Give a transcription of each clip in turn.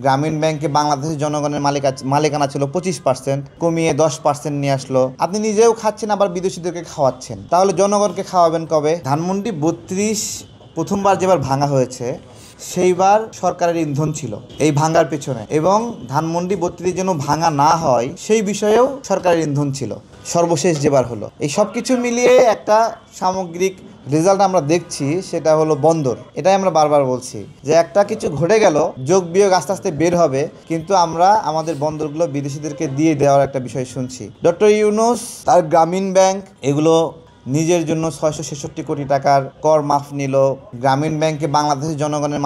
গ্রামীণ ব্যাংকে বাংলাদেশের জনগণের মালিকানা ছিল 25%, কমিয়ে 10% নিয়ে আসলো। আপনি নিজেও খাচ্ছেন, আবার বিদেশিদেরকে খাওয়াচ্ছেন। তাহলে জনগণকে খাওয়াবেন কবে? ধানমন্ডি 32 প্রথমবার যেবার ভাঙা হয়েছে সেইবার সরকারের ইন্ধন ছিল এই ভাঙার পেছনে, এবং ধানমন্ডি 32 যেন ভাঙা না হয় সেই বিষয়েও সরকারের ইন্ধন ছিল সর্বশেষ যেবার হলো। এই সব কিছু মিলিয়ে একটা সামগ্রিক রেজাল্ট আমরা দেখছি, সেটা হলো বন্দর। এটাই আমরা বারবার বলছি যে একটা কিছু ঘটে গেল, যোগ বিয়োগ আস্তে আস্তে বের হবে, কিন্তু আমরা আমাদের বন্দরগুলো বিদেশিদেরকে দিয়ে দেওয়ার একটা বিষয় শুনছি। ডক্টর ইউনূস তার গ্রামীণ ব্যাংক এগুলো নিজের জন্য 666 কোটি টাকার কর মাফ নিল। গ্রামীণ ব্যাংকে বাংলাদেশের জনগণের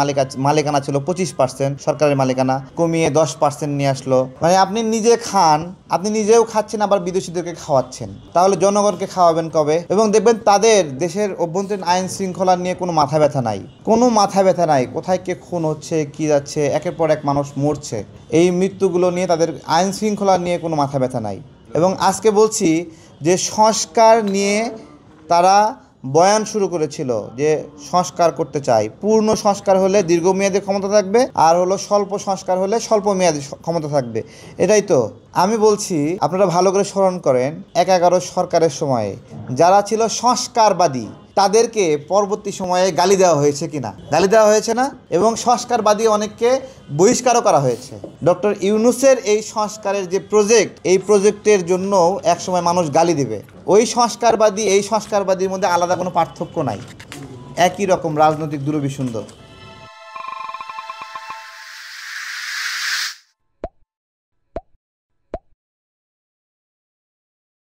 মালিকানা ছিল 25%, সরকারের মালিকানা কমিয়ে 10% নিয়ে আসলো। মানে আপনি নিজে খান, আপনি নিজেও খাচ্ছেন, আবার বিদেশিদেরকে খাওয়াচ্ছেন। তাহলে জনগণকে খাওয়াবেন কবে? এবং দেখবেন তাদের দেশের অভ্যন্তরীণ আইন শৃঙ্খলা নিয়ে কোনো মাথা ব্যথা নাই, কোনো মাথা ব্যথা নাই। কোথায় কে খুন হচ্ছে, কি যাচ্ছে, একের পর এক মানুষ মরছে, এই মৃত্যুগুলো নিয়ে তাদের আইন শৃঙ্খলা নিয়ে কোনো মাথা ব্যথা নাই। এবং আজকে বলছি যে সংস্কার নিয়ে তারা বয়ান শুরু করেছিল যে সংস্কার করতে চাই। পূর্ণ সংস্কার হলে দীর্ঘমেয়াদী ক্ষমতা থাকবে, আর হলো স্বল্প সংস্কার হলে স্বল্প মেয়াদী ক্ষমতা থাকবে। এটাই তো আমি বলছি। আপনারা ভালো করে স্মরণ করেন 11 সরকারের সময়ে যারা ছিল সংস্কারবাদী তাদেরকে পরবর্তী সময়ে গালি দেওয়া হয়েছে কিনা? গালি দেওয়া হয়েছে না? এবং সংস্কারবাদী অনেককে বহিষ্কারও করা হয়েছে। ডক্টর ইউনূসের এই সংস্কারের যে প্রজেক্ট, এই প্রজেক্টের জন্য একসময় মানুষ গালি দেবে। ওই সংস্কারবাদী এই সংস্কারবাদীর মধ্যে আলাদা কোনো পার্থক্য নাই, একই রকম রাজনৈতিক দুরভিসন্ধি।